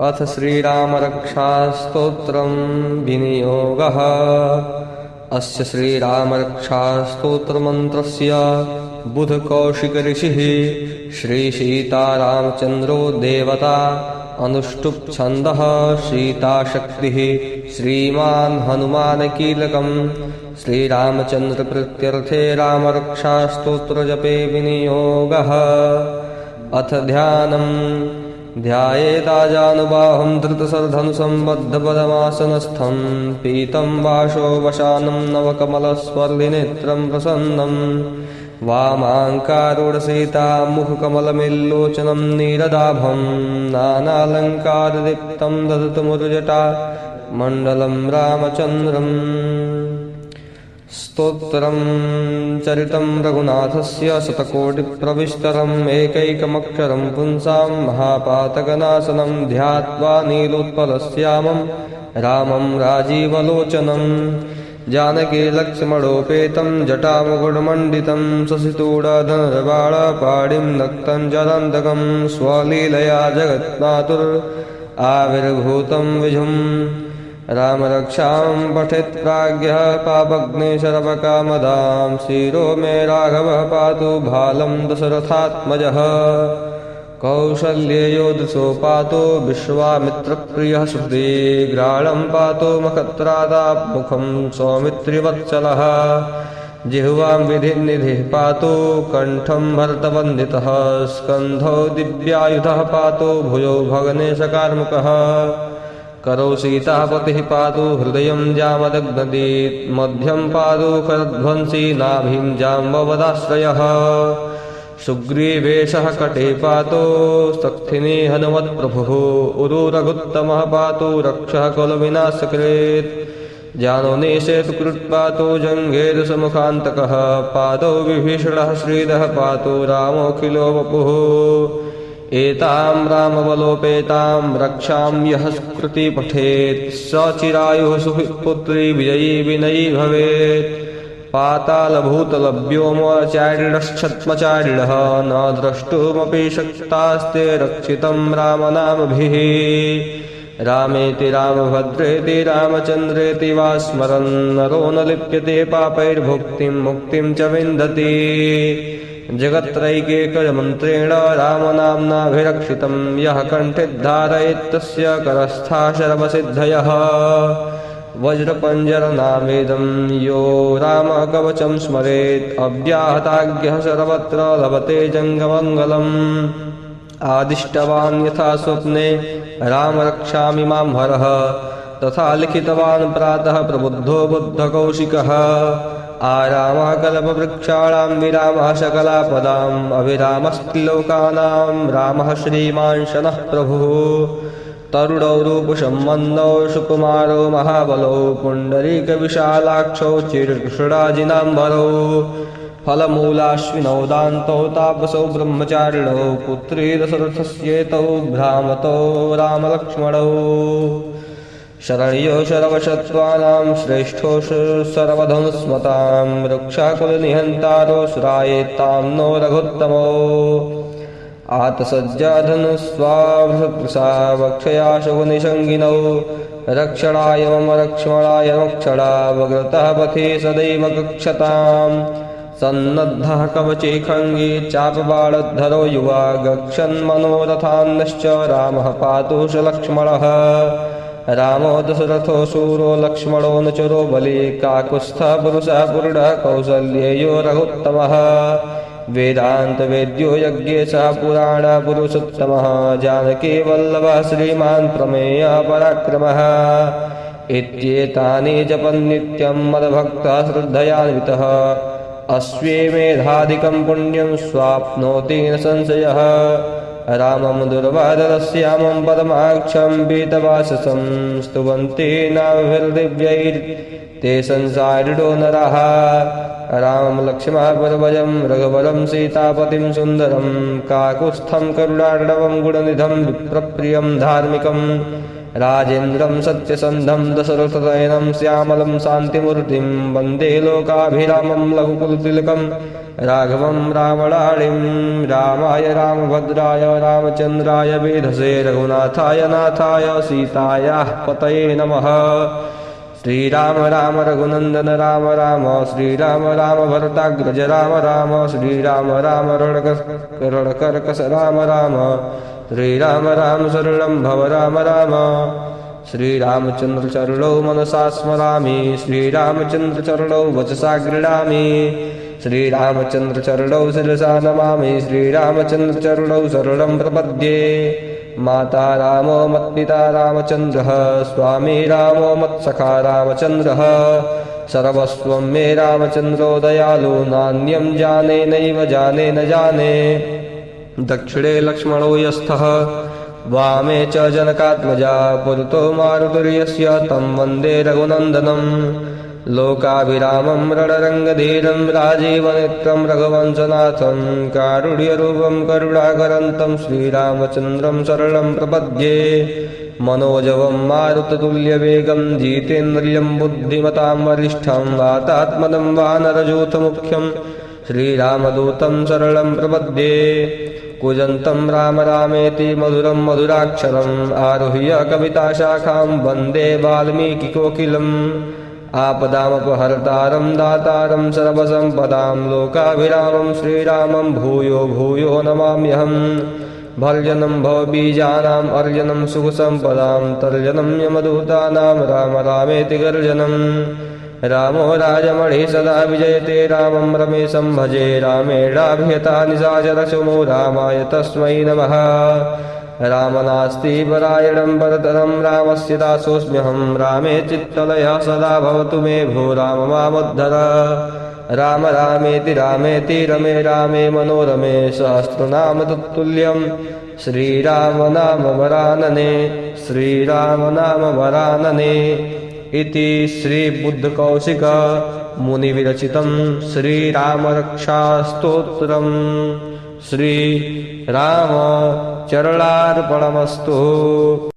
अथ श्रीरामरक्षास्तोत्रं विनियोगः। अस्य श्रीरामरक्षास्तोत्रमन्त्रस्य बुधकौशिकऋषिः श्रीसीतारामचन्द्रो देवता। अनुष्टुप् छन्दः सीताशक्तिः। श्रीमान् हनुमानकीलकम्। श्रीरामचन्द्रप्रीत्यर्थे रामरक्षास्तोत्रजपे विनियोगः। अथ ध्यानम्। ध्यायेताजानुबाहुं धृतशरधनुसम्बद्धपदमासनस्थं पीतं वाशो वशानं नवकमलस्वर्लिनेत्रं प्रसन्नं वामाङ्कारूढसीता मुखकमलमिल्लोचनं नीरदाभं नानालङ्कारदीप्तं दधतुमुरुजटा मण्डलं रामचन्द्रम्। स्तोत्रं चरितं रघुनाथस्य शतकोटिप्रविस्तरम् एकैकमक्षरं पुंसां महापातकनाशनं ध्यात्वा नीलोत्पलश्यामं रामं राजीवलोचनं जानकीलक्ष्मणोपेतं जटामुकुटमण्डितं शशितूढधनुर्बाणपाणिं नक्तं जलान्तकं स्वलीलया जगन्मातुराविर्भूतं विभुम्। रामरक्षां पठेत् प्राज्ञः पापग्निशरवकामदां शिरो मे राघवः पातु भालं दशरथात्मजः कौसल्येयो दृशो पातु विश्वामित्रप्रियः श्रुतिग्राणं पातु मखत्रादामुखं सौमित्रिवत्सलः जिह्वां विधिनिधिः पातु कण्ठं भरतवन्दितः स्कन्धौ दिव्यायुधः पातु भुजौ भगनेशकार्मुकः करौ सीतापतिः पातु हृदयं जामदग्नदीत् मध्यं पातु करध्वंसी नाभिं जाम्बवदाश्रयः सुग्रीवेशः कटे पातु सख्थिनी हनुमत्प्रभुः उरुरघुत्तमः पातु रक्षः कुलविनाशकृत् जानोनिषेतुकृत् पातु जङ्घेदुसमुखान्तकः पादौ विभीषणः श्रीदः पातु रामोऽखिलो वपुः एतां रामबलोपेतां रक्षां यः सुकृति पठेत् स चिरायुः सुपुत्री विजयी विनयी भवेत्। पातालभूतलव्योमचारिणश्छद्मचारिणः न द्रष्टुमपि शक्तास्ते रक्षितं रामनामभिः। रामेति रामभद्रेति रामचन्द्रेति वा स्मरन् नरो न लिप्यते पापैर्भुक्तिं मुक्तिं च विन्दति। जगत्रैकेकमन्त्रेण रामनाम्नाभिरक्षितं यः कण्ठे धारयेत् तस्य करस्था शर्वसिद्धयः। वज्रपञ्जरनामेदं यो रामः कवचं स्मरेत् अव्याहताज्ञः सर्वत्र लभते जङ्गमङ्गलम्। आदिष्टवान् यथा स्वप्ने राम रक्षामि मां हरः तथा लिखितवान् प्रातः प्रबुद्धो बुद्धकौशिकः। आरामः कल्पवृक्षाणां विरामः सकलापदाम् अभिरामस्त्रिलोकानां रामः श्रीमान् शनः प्रभुः। तरुणौ रूपसम्बन्धौ सुकुमारो महाबलौ पुण्डरीकविशालाक्षौ चिरकृष्णाजिनाम्बरौ फलमूलाश्विनौ दान्तौ तापसौ ब्रह्मचारिणौ पुत्री दशरथस्येतौ भ्रामतौ रामलक्ष्मणौ। शरण्यो सर्वशत्रूणां श्रेष्ठो सर्वधनुस्मतां रक्षाकुलनिहन्तारो सुरायेत्तां नो रघुत्तमो। आतसज्जाधनुस्वाभृतृषा वक्षया शकुनिषङ्गिनौ रक्षणाय मम रक्ष्मणाय मोक्षणावग्रतः पथि सदैव कक्षताम्। सन्नद्धः कवचे खङ्गे चापबाणद्धरो युवा गच्छन्मनोरथान्नश्च रामः पातु स लक्ष्मणः। रामो दशरथो शूरो लक्ष्मणो नुचरो बली काकुत्स्थः पुरुषः पुरुषः कौसल्येयो रघुत्तमः। वेदान्तवेद्यो यज्ञेशः पुराणपुरुषोत्तमः जानकी वल्लभः श्रीमान् प्रमेयः पराक्रमः। इत्येतानि जपन्नित्यं मद्भक्तः श्रद्धयान्वितः अस्वेमेधाधिकं पुण्यं स्वाप्नोति न संशयः। रामं दुर्वादरश्यामं पदमाक्षं पीतवाससं स्तुवन्ति नाभिर्दिव्यैर्ते संसारिणो नरः। रामं लक्ष्मणपूर्वजं रघुवरं सीतापतिं सुन्दरं काकुत्स्थं करुणार्णवं गुणनिधं विप्रप्रियं धार्मिकं राजेन्द्रं सत्यसन्धं दशरथनयनं श्यामलं शान्तिमूर्तिं वन्दे लोकाभिरामं लघुकुलतिलकं राघवं रावणाळिं रामाय रामभद्राय रामचन्द्राय वेधसे रघुनाथाय नाथाय सीतायाः पतये नमः। श्रीराम राम रघुनंदन राम राम श्रीराम राम भरताग्रज राम राम श्रीराम राम रणकर्कश राम राम श्रीराम राम शरणं भव राम राम। श्रीरामचंद्र चरणौ मनसा स्मरामि श्रीरामचंद्र चरणौ वचसा गृह्णामि श्रीरामचंद्र चरणौ शिरसा नमामि श्रीरामचंद्र चरणौ शरणं प्रपद्ये। माता रामो मत्पिता रामचन्द्रः स्वामी रामो मत्सखा रामचन्द्रः सर्वस्वं मे रामचन्द्रो दयालु नान्यं जाने नैव जाने न जाने। दक्षिणे लक्ष्मणो यस्थः वामे च जनकात्मजा पुरतो मारुतिर्यस्य तं वन्दे रघुनन्दनम्। लोकाभिरामं रणरङ्गधीरं राजीवनेत्रं रघुवंशनाथं कारुण्यरूपं करुणाकरन्तं श्रीरामचन्द्रं शरणं प्रपद्ये। मनोजवं मारुततुल्यवेगं जितेन्द्रियं बुद्धिमतां वरिष्ठं वातात्मनं वानरयूथमुख्यं श्रीरामदूतं शरणं प्रपद्ये। कूजन्तं राम रामेति मधुरं मधुराक्षरम् आरुह्य कविताशाखां वन्दे वाल्मीकिकोकिलम्। आपदामपहर्तारं दातारं सर्वसम्पदां लोकाभिरामं श्रीरामं भूयो भूयो नमाम्यहम्। भर्जनं भवबीजानाम् अर्जनं सुखसम्पदां तर्जनं यमदूतानां राम रामेति गर्जनम्। रामो राजमणिः सदा विजयते रामं रमेशं भजे रामेणाभिहता निशाचरशुमो रामाय तस्मै नमः। राम नास्ति परायणं परतरं रामस्य दासोऽस्म्यहं रामे चित्तलयः सदा भवतु मे भो राम मामुद्धर। राम रामेति रामेति रमे रामे मनोरमे सहस्रनाम तत्तुल्यं श्रीराम नाम वरानने श्रीराम नाम वरानने। इति श्रीबुद्धकौशिक मुनिविरचितं श्रीरामरक्षास्तोत्रम्। श्रीरामचरणार्पणमस्तु।